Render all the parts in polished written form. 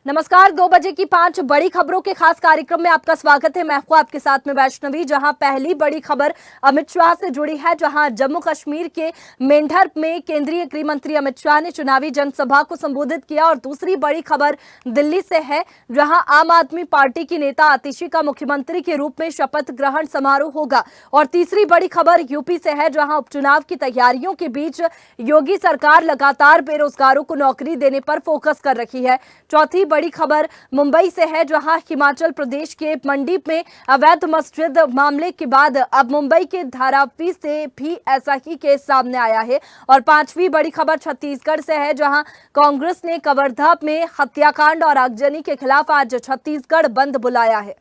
नमस्कार। 2 बजे की 5 बड़ी खबरों के खास कार्यक्रम में आपका स्वागत है। मैं हूं आपके साथ में वैष्णवी। जहां पहली बड़ी खबर अमित शाह से जुड़ी है, जहां जम्मू कश्मीर के मेंढर में केंद्रीय गृह मंत्री अमित शाह ने चुनावी जनसभा को संबोधित किया। और दूसरी बड़ी खबर दिल्ली से है, जहां आम आदमी पार्टी की नेता आतिशी का मुख्यमंत्री के रूप में शपथ ग्रहण समारोह होगा। और तीसरी बड़ी खबर यूपी से है, जहां उपचुनाव की तैयारियों के बीच योगी सरकार लगातार बेरोजगारों को नौकरी देने पर फोकस कर रही है। चौथी बड़ी खबर मुंबई से है, जहां हिमाचल प्रदेश के मंडी में अवैध मस्जिद मामले के बाद अब मुंबई के धारावी से भी ऐसा ही केस सामने आया है। और पांचवी बड़ी खबर छत्तीसगढ़ से है, जहां कांग्रेस ने कवर्धा में हत्याकांड और आगजनी के खिलाफ आज छत्तीसगढ़ बंद बुलाया है।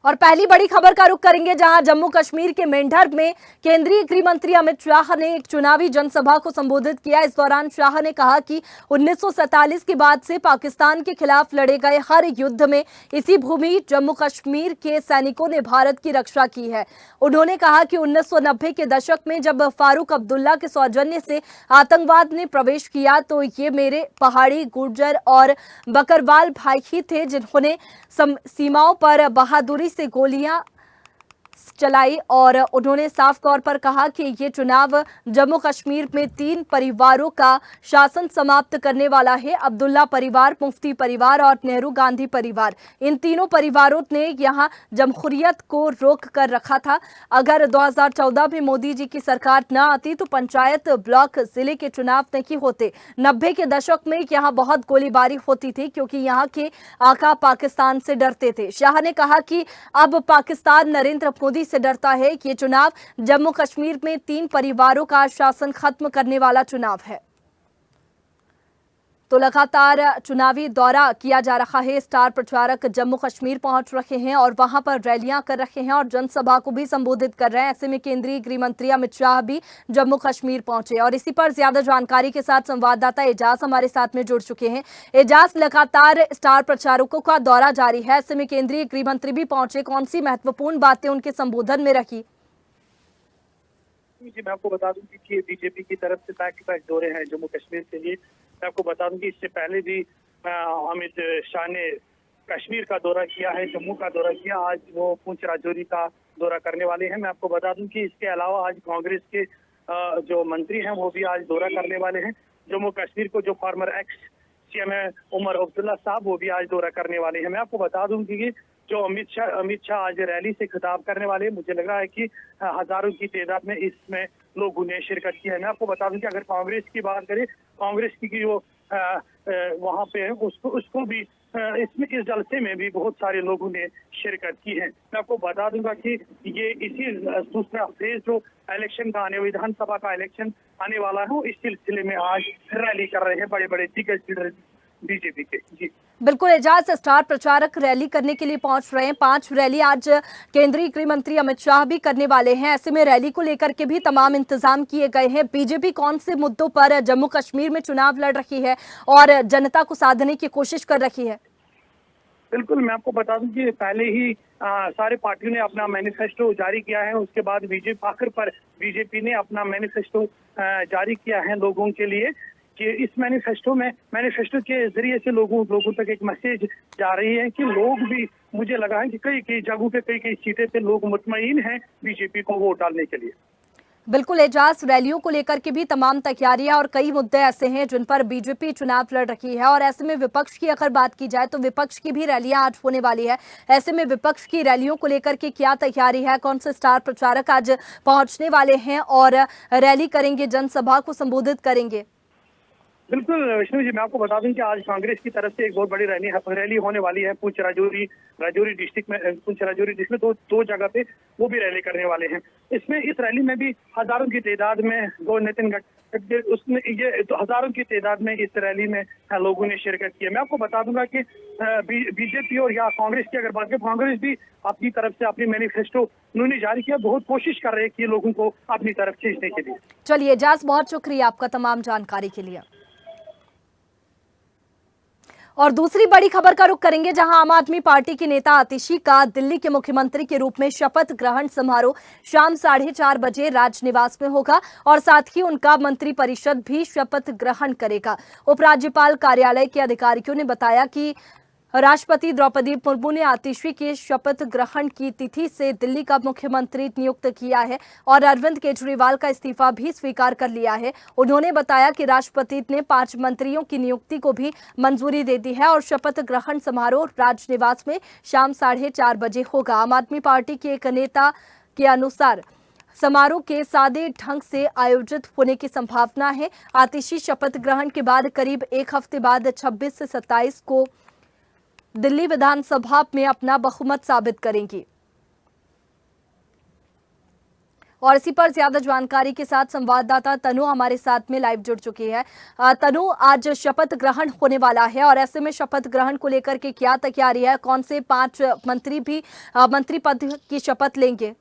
और पहली बड़ी खबर का रुख करेंगे, जहां जम्मू कश्मीर के मेंढर में केंद्रीय गृह मंत्री अमित शाह ने एक चुनावी जनसभा को संबोधित किया। इस दौरान शाह ने कहा कि 1947 के बाद से पाकिस्तान के खिलाफ लड़े गए हर युद्ध में इसी भूमि जम्मू कश्मीर के सैनिकों ने भारत की रक्षा की है। उन्होंने कहा कि 1990 के दशक में जब फारूक अब्दुल्ला के सौजन्य से आतंकवाद ने प्रवेश किया, तो ये मेरे पहाड़ी, गुर्जर और बकरवाल भाई ही थे, जिन्होंने सीमाओं पर बहादुरी से गोलियां चलाई। और उन्होंने साफ तौर पर कहा कि ये चुनाव जम्मू कश्मीर में 3 परिवारों का शासन समाप्त करने वाला है। अब्दुल्ला परिवार, मुफ्ती परिवार और नेहरू गांधी परिवार, इन तीनों परिवारों ने यहां जमहूरियत को रोक कर रखा था। अगर 2014 में मोदी जी की सरकार न आती तो पंचायत ब्लॉक जिले के चुनाव नहीं होते। 90 के दशक में यहां बहुत गोलीबारी होती थी, क्योंकि यहां के आका पाकिस्तान से डरते थे। शाह ने कहा कि अब पाकिस्तान नरेंद्र मोदी से डरता है कि ये चुनाव जम्मू कश्मीर में 3 परिवारों का शासन खत्म करने वाला चुनाव है। तो लगातार चुनावी दौरा किया जा रहा है। स्टार प्रचारक जम्मू कश्मीर पहुंच रहे हैं और वहां पर रैलियां कर रहे हैं और जनसभा को भी संबोधित कर रहे हैं। ऐसे में केंद्रीय गृह मंत्री अमित शाह भी जम्मू कश्मीर पहुंचे और इसी पर ज्यादा जानकारी के साथ संवाददाता एजाज हमारे साथ में जुड़ चुके हैं। एजाज, लगातार स्टार प्रचारकों का दौरा जारी है, ऐसे में केंद्रीय गृह मंत्री भी पहुंचे, कौन सी महत्वपूर्ण बातें उनके संबोधन में रखी? जी, मैं आपको बता दूं कि बीजेपी की तरफ से बैक टू बैक दौरे हैं जम्मू कश्मीर के लिए। मैं आपको बता दूं कि इससे पहले भी अमित शाह ने कश्मीर का दौरा किया है, जम्मू का दौरा किया। आज वो पुंछ राजौरी का दौरा करने वाले हैं। मैं आपको बता दूं कि इसके अलावा आज कांग्रेस के जो मंत्री हैं वो भी आज दौरा करने वाले हैं जम्मू कश्मीर को। जो फॉर्मर एक्स सीएम है उमर अब्दुल्ला साहब, वो भी आज दौरा करने वाले हैं। मैं आपको बता दूं कि जो अमित शाह आज रैली से खिताब करने वाले हैं, मुझे लग रहा है कि हजारों की तादाद में इसमें लोगों ने शिरकत की है। मैं आपको बता दूं कि अगर कांग्रेस की बात करें, कांग्रेस की जो वहां पे है उसको भी इसमें इस जलसे में भी बहुत सारे लोगों ने शिरकत की है। मैं आपको बता दूंगा कि ये इसी दूसरा फेज जो इलेक्शन का आने, विधानसभा का इलेक्शन आने वाला है, इस सिलसिले में आज रैली कर रहे हैं बड़े बड़े दिग्गज लीडर बीजेपी के। जी बिल्कुल एजाज, स्टार प्रचारक रैली करने के लिए पहुंच रहे हैं। 5 रैली आज केंद्रीय गृह मंत्री अमित शाह भी करने वाले हैं। ऐसे में रैली को लेकर के भी तमाम इंतजाम किए गए हैं। बीजेपी कौन से मुद्दों पर जम्मू कश्मीर में चुनाव लड़ रही है और जनता को साधने की कोशिश कर रही है? बिल्कुल, मैं आपको बता दूं कि पहले ही सारे पार्टियों ने अपना मैनिफेस्टो जारी किया है। उसके बाद आखिर पर बीजेपी ने अपना मैनिफेस्टो जारी किया है लोगों के लिए कि इस मैनिफेस्टो के जरिए से लोगों तक एक मैसेज जा रही है कि लोग भी, मुझे लगा है कि कई जगहों पे कई सीटें पे लोग मुतमईन हैं बीजेपी को वोट डालने के लिए। बिल्कुल एजाज, रैलियों को लेकर के भी तमाम तैयारियां और कई मुद्दे ऐसे हैं जिन पर बीजेपी चुनाव लड़ रही है। और ऐसे में विपक्ष की अगर बात की जाए तो विपक्ष की भी रैलियां आज होने वाली है। ऐसे में विपक्ष की रैलियों को लेकर के क्या तैयारी है? कौन से स्टार प्रचारक आज पहुंचने वाले हैं और रैली करेंगे, जनसभा को संबोधित करेंगे? बिल्कुल विष्णु जी, मैं आपको बता दूं कि आज कांग्रेस की तरफ से एक बहुत बड़ी रैली होने वाली है पुंछ राजौरी डिस्ट्रिक्ट में दो जगह पे वो भी रैली करने वाले हैं। इस रैली में भी हजारों की तादाद में नितिन गडकरी, उसमें ये हजारों की तादाद में इस रैली में लोगों ने शिरकत की है। मैं आपको बता दूंगा कि बीजेपी और या कांग्रेस की अगर बात करें, कांग्रेस भी अपनी तरफ से अपनी मैनिफेस्टो उन्होंने जारी किया, बहुत कोशिश कर रहे हैं कि लोगों को अपनी तरफ खींचने के लिए। चलिए एजाज, बहुत शुक्रिया आपका तमाम जानकारी के लिए। और दूसरी बड़ी खबर का रुख करेंगे, जहां आम आदमी पार्टी की नेता आतिशी का दिल्ली के मुख्यमंत्री के रूप में शपथ ग्रहण समारोह शाम 4:30 बजे राजनिवास में होगा और साथ ही उनका मंत्रिपरिषद भी शपथ ग्रहण करेगा। उपराज्यपाल कार्यालय के अधिकारियों ने बताया कि राष्ट्रपति द्रौपदी मुर्मू ने आतिशी के शपथ ग्रहण की तिथि से दिल्ली का मुख्यमंत्री नियुक्त किया है और अरविंद केजरीवाल का इस्तीफा भी स्वीकार कर लिया है। उन्होंने बताया कि राष्ट्रपति ने 5 मंत्रियों की नियुक्ति को भी मंजूरी दे दी है और शपथ ग्रहण समारोह राजनिवास में शाम 4:30 बजे होगा। आम आदमी पार्टी के एक नेता के अनुसार समारोह के सादे ढंग से आयोजित होने की संभावना है। आतिशी शपथ ग्रहण के बाद करीब एक हफ्ते बाद 26 से 27 को दिल्ली विधानसभा में अपना बहुमत साबित करेंगी। और इसी पर ज्यादा जानकारी के साथ संवाददाता तनु हमारे साथ में लाइव जुड़ चुकी है। तनु, आज शपथ ग्रहण होने वाला है और ऐसे में शपथ ग्रहण को लेकर के क्या तैयारी है? कौन से 5 मंत्री भी मंत्री पद की शपथ लेंगे?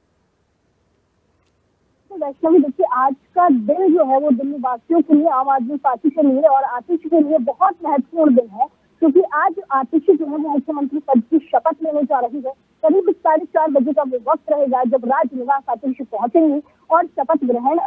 वैष्णवी, देखिए, आज का दिन जो है वो दिल्ली वासियों के लिए, आम आदमी पार्टी के लिए और आतिशी के लिए बहुत महत्वपूर्ण दिन है, क्योंकि आज आतिशी जो है वो मुख्यमंत्री पद की शपथ लेने जा रही है। करीब 4:30 बजे का वो वक्त रहेगा जब राजनिवास आतिशी पहुंचेंगी और शपथ ग्रहण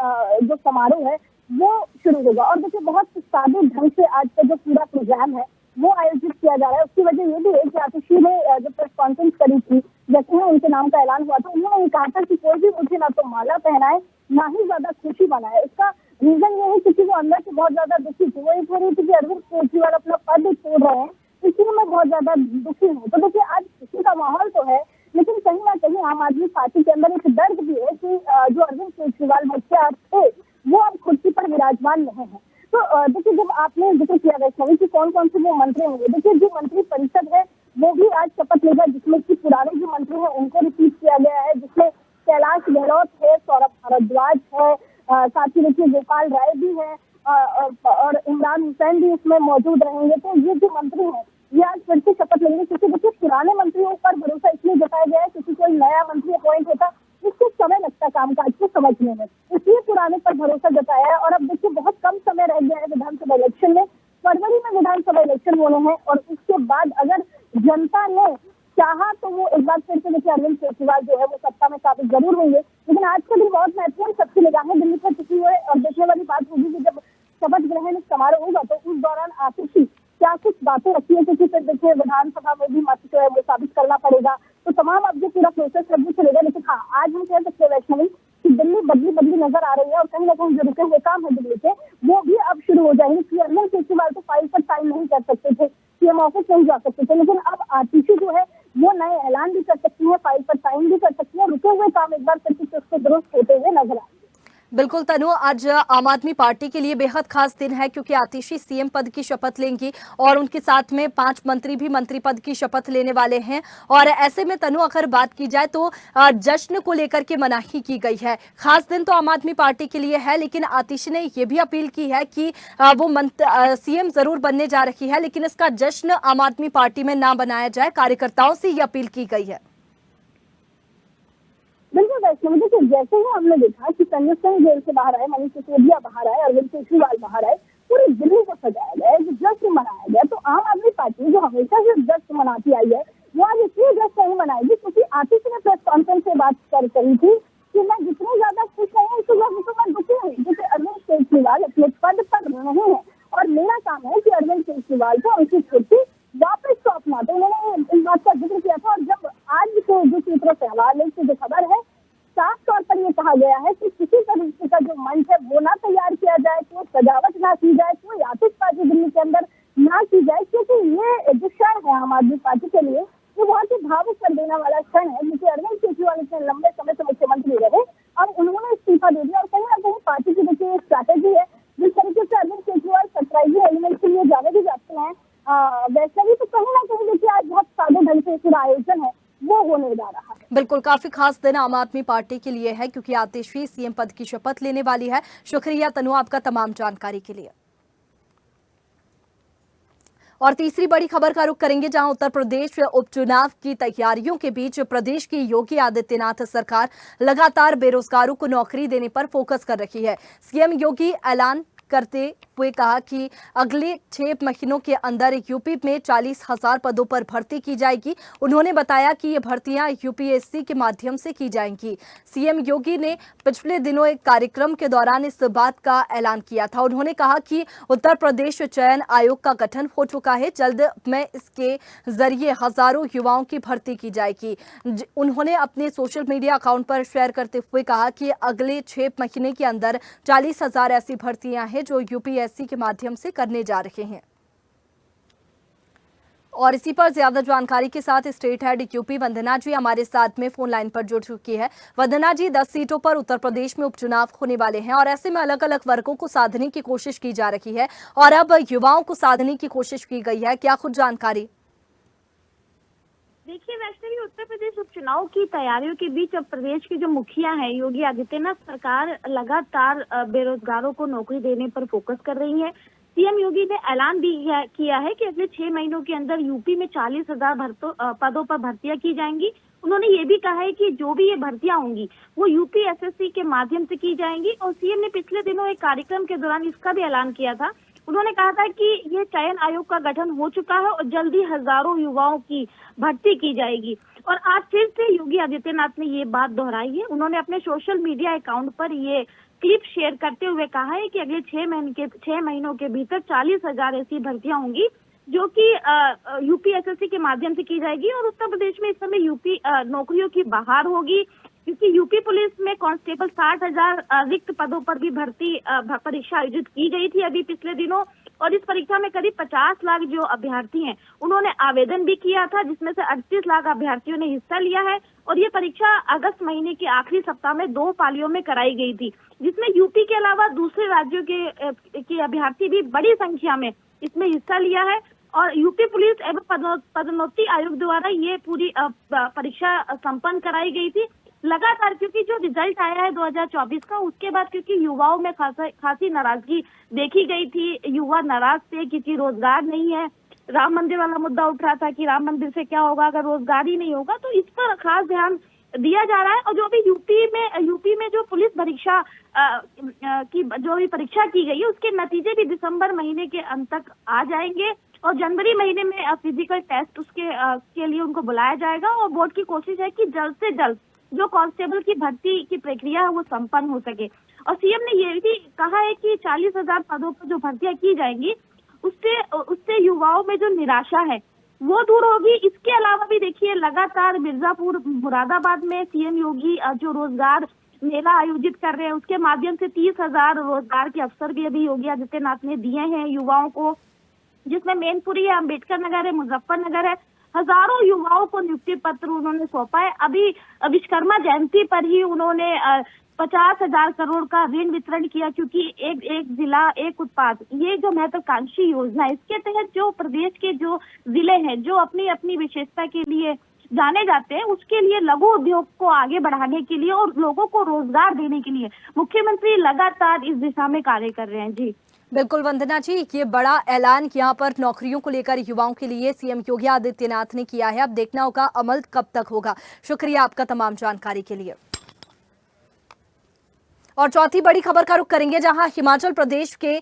जो समारोह है वो शुरू होगा। और देखिए, बहुत सादे ढंग से आज का जो पूरा प्रोग्राम है वो आयोजित किया जा रहा है। उसकी वजह ये भी है कि आतिशी ने जब प्रेस कॉन्फ्रेंस करी थी, जैसे ही उनके नाम का ऐलान हुआ था, उन्होंने ये कहा था कि कोई भी मुझे ना तो माला पहनाए ना ही ज्यादा खुशी मनाए। इसका रीजन ये है क्योंकि वो अंदर से बहुत ज्यादा दुखी थी। वो ये कह रही थी कि अरविंद केजरीवाल अपना पद छोड़ रहे हैं, इसलिए मैं बहुत ज्यादा दुखी हूँ। तो देखिए, आज खुशी का माहौल तो है, लेकिन कहीं ना कहीं आम आदमी पार्टी के अंदर एक दर्द भी है कि जो अरविंद केजरीवाल मुखिया थे वो अब कुर्सी पर विराजमान नहीं है। तो देखिए, जब आपने जिक्र किया वैष्णवी कि कौन कौन से वो मंत्री होंगे, देखिए जो मंत्री परिषद है वो भी आज शपथ लेगा, जिसमें कि पुराने जो मंत्री हैं उनको रिपीट किया गया है, जिसमें कैलाश गहलोत है, सौरभ भारद्वाज है, साथ ही देखिए गोपाल राय भी है और इमरान हुसैन भी इसमें मौजूद रहेंगे। तो ये जो मंत्री हैं ये आज फिर से शपथ लेंगे, क्योंकि देखिए पुराने मंत्रियों पर भरोसा इसलिए जताया गया है क्योंकि कोई नया मंत्री अपॉइंट होता इसको समय लगता कामकाज को समझने में, इसलिए पुराने पर भरोसा जताया है। और अब देखिए, बहुत कम समय रह गया है विधानसभा इलेक्शन में। फरवरी में विधानसभा इलेक्शन होने हैं और उसके बाद अगर जनता ने चाहा तो वो एक बार फिर से देखिए अरविंद केजरीवाल जो है वो सत्ता में काबिज जरूर होंगे। लेकिन आज का दिन बहुत महत्वपूर्ण, सबकी निगाहें दिल्ली पर टिकी हुई है और देखने वाली बात होगी कि जब शपथ ग्रहण समारोह होगा तो उस दौरान आतिशी क्या कुछ बातें रखी है, क्योंकि फिर देखिए विधानसभा में भी मत जो है वो साबित करना पड़ेगा। तो तमाम अब जो पूरा प्रोसेस है वो चलेगा। लेकिन हाँ, आज हम कह सकते हैं वैष्णवी कि दिल्ली बदली बदली नजर आ रही है और कहीं ना कहीं जो रुके हुए काम है दिल्ली के वो भी अब शुरू हो जाएंगे। कि अरविंद केजरीवाल तो फाइल पर साइन नहीं कर सकते थे, सीएम ऑफिस नहीं जा सकते थे, लेकिन अब आतिशी जो है वो नए ऐलान भी कर सकती है, फाइल पर साइन भी कर सकती है। रुके हुए काम एक बार फिर से उसको दुरुस्त होते हुए नजर आएंगे। बिल्कुल तनु, आज आम आदमी पार्टी के लिए बेहद खास दिन है क्योंकि आतिशी सीएम पद की शपथ लेंगी और उनके साथ में 5 मंत्री भी मंत्री पद की शपथ लेने वाले हैं। और ऐसे में तनु, अगर बात की जाए तो जश्न को लेकर के मनाही की गई है। खास दिन तो आम आदमी पार्टी के लिए है, लेकिन आतिशी ने यह भी अपील की है कि वो सीएम जरूर बनने जा रही है, लेकिन इसका जश्न आम आदमी पार्टी में ना बनाया जाए। कार्यकर्ताओं से यह अपील की गई है। बिल्कुल वैष्णवी, देखिए जैसे ही हमने देखा कि संजय सिंह जेल से बाहर आए, मनीष सिसोदिया बाहर आए, अरविंद केजरीवाल बाहर आए, पूरी दिल्ली को सजाया गया, जो जश्न मनाया गया। तो आम आदमी पार्टी जो हमेशा से जश्न मनाती आई है वो आज इसलिए जश्न नहीं मनाएगी क्योंकि आतिशी ने प्रेस कॉन्फ्रेंस से बात करी थी कि मैं जितनी ज्यादा खुश नहीं हूँ तो मैं दुखी हूँ। जैसे अरविंद केजरीवाल अपने पद पर नहीं है और मेरा काम है कि अरविंद केजरीवाल को उनकी कुर्सी वापस सौंपना। तो उन्होंने इस बात का जिक्र किया था। और जब आज के जो सूत्रों से हवाले से जो खबर है, साफ तौर पर यह कहा गया है कि किसी तरीके का जो मंच है वो ना तैयार किया जाए, कोई सजावट ना की जाए, कोई आतिशबाजी दिल्ली के अंदर ना की जाए, क्योंकि ये जो क्षण है आम आदमी पार्टी के लिए ये बहुत ही भावुक कर देने वाला क्षण है। क्योंकि अरविंद केजरीवाल इतने लंबे समय से मुख्यमंत्री रहे, अब उन्होंने इस्तीफा दे दिया और कहीं ना कहीं पार्टी की देखिए स्ट्रैटेजी है जिस तरीके से अरविंद केजरीवाल सरप्राइजिंग एलिमेंट के लिए जाने भी जाते हैं वैसे भी। तो कहीं ना कहीं देखिए आज बहुत सादे ढंग से पूरा आयोजन है वो होने जा रहा है। बिल्कुल, काफी खास दिन आम आदमी पार्टी के लिए है क्योंकि आतिशी सीएम पद की शपथ लेने वाली है। शुक्रिया तनु आपका तमाम जानकारी के लिए। और तीसरी बड़ी खबर का रुख करेंगे, जहां उत्तर प्रदेश उपचुनाव की तैयारियों के बीच प्रदेश की योगी आदित्यनाथ सरकार लगातार बेरोजगारों को नौकरी देने पर फोकस कर रही है। सीएम योगी ऐलान करते हुए कहा कि अगले 6 महीनों के अंदर यूपी में 40,000 पदों पर भर्ती की जाएगी। उन्होंने बताया कि ये भर्तियां यूपीएससी के माध्यम से की जाएंगी। सीएम योगी ने पिछले दिनों एक कार्यक्रम के दौरान इस बात का ऐलान किया था। उन्होंने कहा कि उत्तर प्रदेश चयन आयोग का गठन हो चुका है, जल्द में इसके जरिए हजारों युवाओं की भर्ती की जाएगी। उन्होंने अपने सोशल मीडिया अकाउंट पर शेयर करते हुए कहा कि अगले 6 महीने के अंदर 40,000 ऐसी भर्तियां हैं जो यूपीएससी के माध्यम से करने जा रहे हैं। और इसी पर ज्यादा जानकारी के साथ स्टेट हेड यूपी वंदना जी हमारे साथ में फोन लाइन पर जुड़ चुकी है। वंदना जी, 10 सीटों पर उत्तर प्रदेश में उपचुनाव होने वाले हैं और ऐसे में अलग अलग वर्गों को साधने की कोशिश की जा रही है और अब युवाओं को साधने की कोशिश की गई है, क्या कुछ जानकारी? देखिए वैष्णवी, उत्तर प्रदेश उपचुनाव की तैयारियों के बीच अब प्रदेश के जो मुखिया हैं योगी आदित्यनाथ सरकार लगातार बेरोजगारों को नौकरी देने पर फोकस कर रही है। सीएम योगी ने ऐलान भी किया है कि अगले 6 महीनों के अंदर यूपी में 40,000 पदों पर भर्तियां की जाएंगी। उन्होंने ये भी कहा है कि जो भी ये भर्तियां होंगी वो यूपी एसएससी के माध्यम से की जाएंगी। और सीएम ने पिछले दिनों एक कार्यक्रम के दौरान इसका भी ऐलान किया था। उन्होंने कहा था कि ये चयन आयोग का गठन हो चुका है और जल्दी हजारों युवाओं की भर्ती की जाएगी। और आज फिर से योगी आदित्यनाथ ने ये बात दोहराई है। उन्होंने अपने सोशल मीडिया अकाउंट पर ये क्लिप शेयर करते हुए कहा है कि अगले 6 महीनों के भीतर 40,000 ऐसी भर्तियां होंगी जो कि यूपी एसएससी के माध्यम से की जाएगी। और उत्तर प्रदेश में इस समय यूपी नौकरियों की बहार होगी, क्योंकि यूपी पुलिस में कांस्टेबल 60,000 रिक्त पदों पर भी भर्ती परीक्षा आयोजित की गई थी अभी पिछले दिनों। और इस परीक्षा में करीब 50 लाख जो अभ्यर्थी हैं उन्होंने आवेदन भी किया था, जिसमें से 38 लाख अभ्यर्थियों ने हिस्सा लिया है। और ये परीक्षा अगस्त महीने के आखिरी सप्ताह में 2 पालियों में कराई गई थी, जिसमें यूपी के अलावा दूसरे राज्यों के अभ्यर्थी भी बड़ी संख्या में इसमें हिस्सा लिया है। और यूपी पुलिस एवं पदोन्नति आयोग द्वारा ये पूरी परीक्षा संपन्न कराई गई थी लगातार, क्योंकि जो रिजल्ट आया है 2024 का, उसके बाद क्योंकि युवाओं में खासी नाराजगी देखी गई थी। युवा नाराज थे क्योंकि रोजगार नहीं है। राम मंदिर वाला मुद्दा उठ रहा था कि राम मंदिर से क्या होगा अगर रोजगार ही नहीं होगा, तो इस पर खास ध्यान दिया जा रहा है। और जो भी यूपी में जो पुलिस परीक्षा की जो भी परीक्षा की गई है उसके नतीजे भी दिसंबर महीने के अंत तक आ जाएंगे और जनवरी महीने में फिजिकल टेस्ट के लिए उनको बुलाया जाएगा। और बोर्ड की कोशिश है कि जल्द से जल्द जो कांस्टेबल की भर्ती की प्रक्रिया है वो संपन्न हो सके। और सीएम ने ये भी कहा है कि 40,000 पदों पर जो भर्तियां की जाएंगी उससे युवाओं में जो निराशा है वो दूर होगी। इसके अलावा भी देखिए लगातार मिर्जापुर मुरादाबाद में सीएम योगी जो रोजगार मेला आयोजित कर रहे हैं उसके माध्यम से 30,000 रोजगार के अवसर भी अभी योगी आदित्यनाथ ने दिए हैं युवाओं को, जिसमें मैनपुरी है, अम्बेडकर नगर है, मुजफ्फरनगर है। हजारों युवाओं को नियुक्ति पत्र उन्होंने सौंपा है। अभी विश्वकर्मा जयंती पर ही उन्होंने 50,000 करोड़ का ऋण वितरण किया, क्योंकि एक जिला एक उत्पाद ये जो महत्वाकांक्षी योजना है इसके तहत जो प्रदेश के जो जिले हैं जो अपनी अपनी विशेषता के लिए जाने जाते हैं उसके लिए लघु उद्योग को आगे बढ़ाने के लिए और लोगों को रोजगार देने के लिए मुख्यमंत्री लगातार इस दिशा में कार्य कर रहे हैं। जी बिल्कुल वंदना जी, ये बड़ा ऐलान यहाँ पर नौकरियों को लेकर युवाओं के लिए सीएम योगी आदित्यनाथ ने किया है। अब देखना होगा अमल कब तक होगा। शुक्रिया आपका तमाम जानकारी के लिए। और चौथी बड़ी खबर का रुख करेंगे, जहां हिमाचल प्रदेश के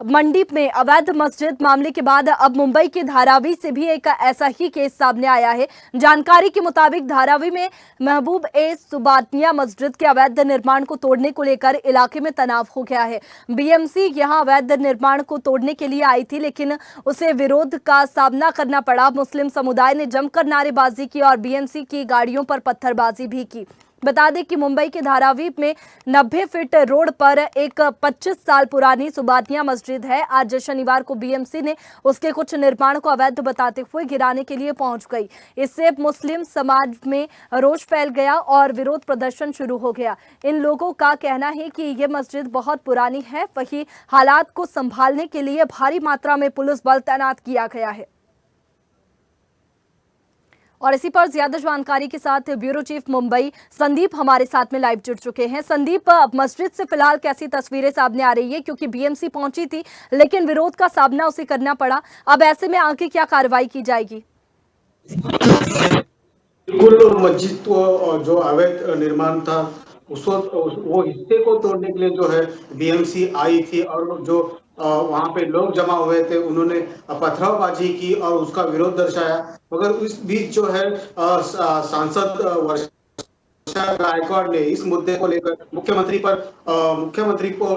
मंडी में अवैध मस्जिद मामले के बाद अब मुंबई के धारावी से भी एक ऐसा ही केस सामने आया है। जानकारी के मुताबिक धारावी में महबूब ए सुबातिया मस्जिद के अवैध निर्माण को तोड़ने को लेकर इलाके में तनाव हो गया है। बीएमसी यहां अवैध निर्माण को तोड़ने के लिए आई थी, लेकिन उसे विरोध का सामना करना पड़ा। मुस्लिम समुदाय ने जमकर नारेबाजी की और बीएमसी की गाड़ियों पर पत्थरबाजी भी की। बता दें कि मुंबई के धारावी में 90 फीट रोड पर एक 25 साल पुरानी सुबातिया मस्जिद है। आज शनिवार को बीएमसी ने उसके कुछ निर्माण को अवैध बताते हुए गिराने के लिए पहुंच गई। इससे मुस्लिम समाज में रोष फैल गया और विरोध प्रदर्शन शुरू हो गया। इन लोगों का कहना है कि ये मस्जिद बहुत पुरानी है, वहीं हालात को संभालने के लिए भारी मात्रा में पुलिस बल तैनात किया गया है। और इसी पर ज्यादा जानकारी के साथ ब्यूरो चीफ मुंबई संदीप हमारे साथ में लाइव जुड़ चुके हैं। संदीप, मस्जिद से फिलहाल कैसी तस्वीरें सामने आ रही है, क्योंकि बीएमसी पहुंची थी लेकिन विरोध का सामना उसे करना पड़ा। अब ऐसे में आगे क्या कार्रवाई की जाएगी? बिल्कुल, मस्जिद जो अवैध निर्माण था वो हिस्से को तोड़ने के लिए जो है बीएमसी आई थी, और जो वहां पे लोग जमा हुए थे उन्होंने पथरावबाजी की और उसका विरोध दर्शाया। मगर इस बीच जो है सांसद वर्षा गायकवाड़ ने इस मुद्दे को लेकर मुख्यमंत्री को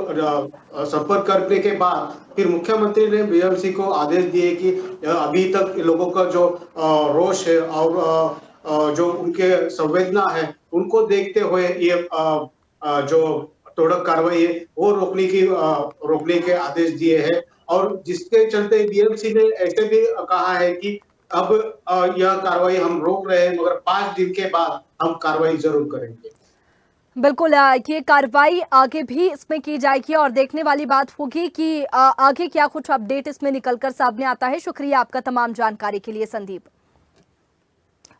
संपर्क करने के बाद फिर मुख्यमंत्री ने बीएमसी को आदेश दिए कि अभी तक लोगों का जो रोष है और जो उनके संवेदना है उनको देखते हुए ये जो तोड़क कार्रवाई है वो रोकने के आदेश दिए हैं। और जिसके चलते बीएमसी ने ऐसे भी कहा है कि अब यह कार्रवाई हम रोक रहे हैं, मगर 5 दिन के बाद हम कार्रवाई जरूर करेंगे। बिल्कुल, ये कार्रवाई आगे भी इसमें की जाएगी और देखने वाली बात होगी कि आगे क्या कुछ अपडेट इसमें निकलकर सामने आता है। शुक्रिया आपका तमाम जानकारी के लिए संदीप।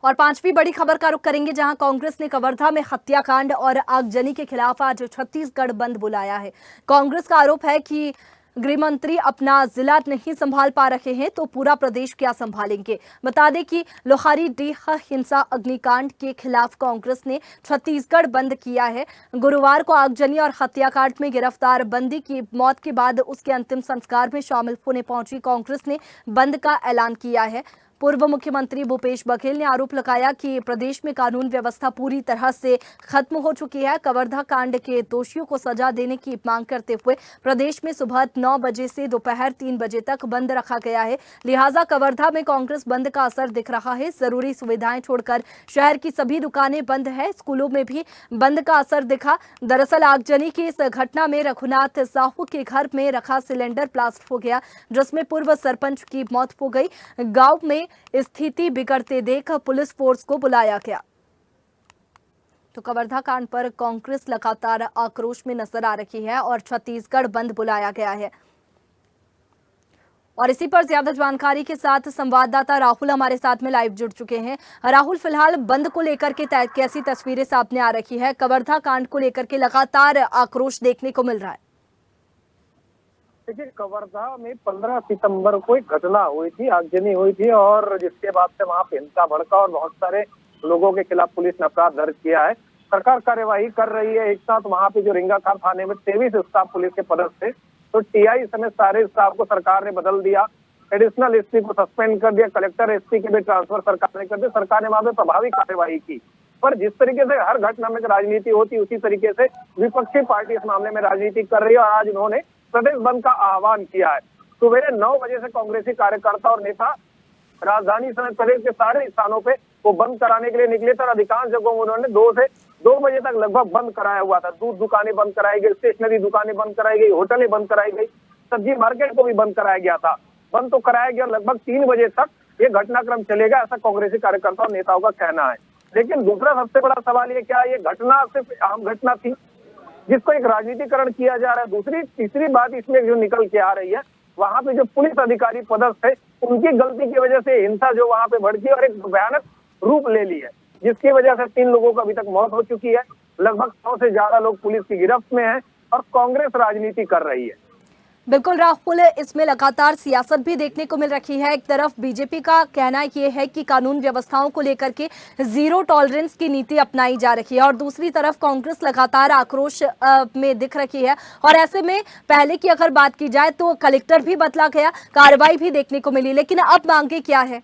और 5वीं बड़ी खबर का रुख करेंगे, जहां कांग्रेस ने कवर्धा में हत्याकांड और आगजनी के खिलाफ आज छत्तीसगढ़ बंद बुलाया है। कांग्रेस का आरोप है कि गृह मंत्री अपना जिला नहीं संभाल पा रहे हैं तो पूरा प्रदेश क्या संभालेंगे। बता दें कि लोहारीडीह हिंसा अग्निकांड के खिलाफ कांग्रेस ने छत्तीसगढ़ बंद किया है। गुरुवार को आगजनी और हत्याकांड में गिरफ्तार बंदी की मौत के बाद उसके अंतिम संस्कार में शामिल होने पहुंची कांग्रेस ने बंद का ऐलान किया है। पूर्व मुख्यमंत्री भूपेश बघेल ने आरोप लगाया कि प्रदेश में कानून व्यवस्था पूरी तरह से खत्म हो चुकी है। कवर्धा कांड के दोषियों को सजा देने की मांग करते हुए प्रदेश में सुबह 9 बजे से दोपहर 3 बजे तक बंद रखा गया है। लिहाजा कवर्धा में कांग्रेस बंद का असर दिख रहा है। जरूरी सुविधाएं छोड़कर शहर की सभी दुकानें बंद है। स्कूलों में भी बंद का असर दिखा। दरअसल आगजनी की इस घटना में रघुनाथ साहू के घर में रखा सिलेंडर ब्लास्ट हो गया, जिसमें पूर्व सरपंच की मौत हो गई। गांव में स्थिति बिगड़ते देख पुलिस फोर्स को बुलाया गया। तो कवर्धा कांड पर कांग्रेस लगातार आक्रोश में नजर आ रही है और छत्तीसगढ़ बंद बुलाया गया है। और इसी पर ज्यादा जानकारी के साथ संवाददाता राहुल हमारे साथ में लाइव जुड़ चुके हैं। राहुल, फिलहाल बंद को लेकर के कैसी तस्वीरें सामने आ रही है? कवर्धा कांड को लेकर के लगातार आक्रोश देखने को मिल रहा है। देखिए, कवर्धा में 15 सितंबर को एक घटना हुई थी, आगजनी हुई थी, और जिसके बाद से वहां पे हिंसा भड़का और बहुत सारे लोगों के खिलाफ पुलिस ने अपराध दर्ज किया है। सरकार कार्यवाही कर रही है। एक साथ वहां पे जो रिंगाखार थाने में 23 स्टाफ पुलिस के पदस्थ थे, तो टीआई समेत सारे स्टाफ को सरकार ने बदल दिया। एडिशनल एसपी को सस्पेंड कर दिया, कलेक्टर एसपी के भी ट्रांसफर सरकार ने कर दिया। सरकार ने वहां पे प्रभावी कार्यवाही की। पर जिस तरीके से हर घटना में राजनीति होती, उसी तरीके से विपक्षी पार्टी इस मामले में राजनीति कर रही है और आज उन्होंने प्रदेश बंद का आह्वान किया है। सुबह 9 बजे से कांग्रेसी कार्यकर्ता और नेता राजधानी समेत प्रदेश के सारे स्थानों पे वो बंद कराने के लिए निकले थे और अधिकांश जगहों में उन्होंने 2 से 2 बजे तक लगभग बंद कराया हुआ था। दूध दुकानें बंद कराई गई, स्टेशनरी दुकानें बंद कराई गई, होटलें बंद कराई गई, सब्जी मार्केट को भी बंद कराया गया था। बंद तो कराया गया, लगभग 3 बजे तक ये घटनाक्रम चलेगा, ऐसा कांग्रेसी कार्यकर्ता और नेताओं का कहना है। लेकिन दूसरा सबसे बड़ा सवाल ये, क्या ये घटना सिर्फ आम घटना थी जिसको एक राजनीतिकरण किया जा रहा है? तीसरी बात इसमें जो निकल के आ रही है, वहां पे जो पुलिस अधिकारी पदस्थ है उनकी गलती की वजह से हिंसा जो वहां पे भड़की और एक भयानक रूप ले ली है, जिसकी वजह से 3 लोगों को अभी तक मौत हो चुकी है। लगभग 100 से ज्यादा लोग पुलिस की गिरफ्त में हैं और कांग्रेस राजनीति कर रही है। बिल्कुल राहुल, इसमें लगातार सियासत भी देखने को मिल रही है। एक तरफ बीजेपी का कहना यह है कि कानून व्यवस्थाओं को लेकर के जीरो टॉलरेंस की नीति अपनाई जा रही है और दूसरी तरफ कांग्रेस लगातार आक्रोश में दिख रही है। और ऐसे में पहले की अगर बात की जाए तो कलेक्टर भी बदला गया, कार्रवाई भी देखने को मिली, लेकिन अब मांगे क्या है?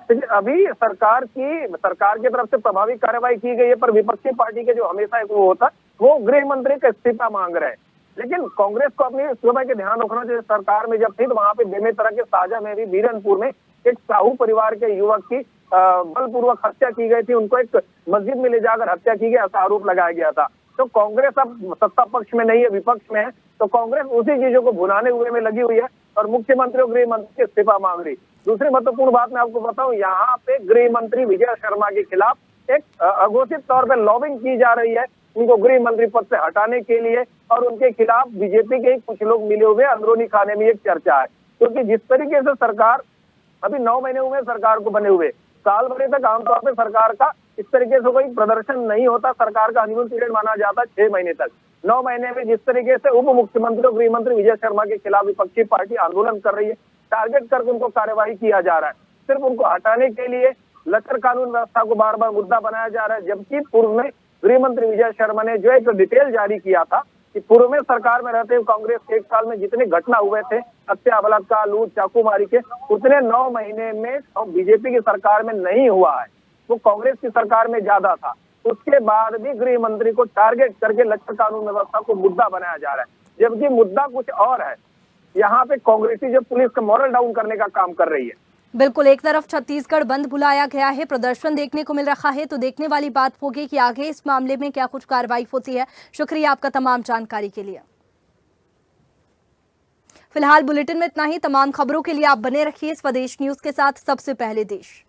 अभी सरकार की तरफ से प्रभावी कार्रवाई की गई है, पर विपक्षी पार्टी के जो हमेशा वो होता है वो गृह मंत्री का इस्तीफा मांग रहे हैं। लेकिन कांग्रेस को अपनी सुबह के ध्यान रखना चाहिए। सरकार में जब थी तो वहां पे बेमेतरा के साजा में भी बीरनपुर में एक साहू परिवार के युवक की बलपूर्वक हत्या की गई थी। उनको एक मस्जिद में ले जाकर हत्या की गई, ऐसा आरोप लगाया गया था। तो कांग्रेस अब सत्ता पक्ष में नहीं है, विपक्ष में है, तो कांग्रेस उसी चीजों को भुनाने हुए में लगी हुई है और मुख्यमंत्री और गृह मंत्री के इस्तीफा मांग रही। दूसरी महत्वपूर्ण बात मैं आपको बताऊं, यहाँ पे गृह मंत्री विजय शर्मा के खिलाफ एक अघोषित तौर पर लॉबिंग की जा रही है, उनको गृह मंत्री पद से हटाने के लिए, और उनके खिलाफ बीजेपी के कुछ लोग मिले हुए अंदरूनी खाने में एक चर्चा है। क्योंकि जिस तरीके से सरकार अभी 9 महीने हुए सरकार को बने हुए, साल भर तक आमतौर पर सरकार का इस तरीके से कोई प्रदर्शन नहीं होता। सरकार का हनीमून पीरियड माना जाता है 6 महीने तक। 9 महीने में जिस तरीके से उप मुख्यमंत्री और गृह मंत्री विजय शर्मा के खिलाफ विपक्षी पार्टी आंदोलन कर रही है, टारगेट करके उनको कार्यवाही किया जा रहा है, सिर्फ उनको हटाने के लिए लचर कानून व्यवस्था को बार बार मुद्दा बनाया जा रहा है। जबकि पूर्व में गृह मंत्री विजय शर्मा ने जो एक डिटेल जारी किया था कि पूर्व में सरकार में रहते हुए कांग्रेस के 1 साल में जितने घटना हुए थे, हत्या, बलात्कार, लूट, चाकूमारी के, उतने 9 महीने में बीजेपी की सरकार में नहीं हुआ है। वो कांग्रेस की सरकार में ज्यादा था। उसके बाद भी गृह मंत्री को टारगेट करके लश्कर कानून व्यवस्था को मुद्दा बनाया जा रहा है, जबकि मुद्दा कुछ और है। यहाँ पे कांग्रेसी जो पुलिस का मॉरल डाउन करने का काम कर रही है। बिल्कुल, एक तरफ छत्तीसगढ़ बंद बुलाया गया है, प्रदर्शन देखने को मिल रहा है, तो देखने वाली बात होगी कि आगे इस मामले में क्या कुछ कार्रवाई होती है। शुक्रिया आपका तमाम जानकारी के लिए। फिलहाल बुलेटिन में इतना ही। तमाम खबरों के लिए आप बने रहिए स्वदेश न्यूज के साथ, सबसे पहले देश।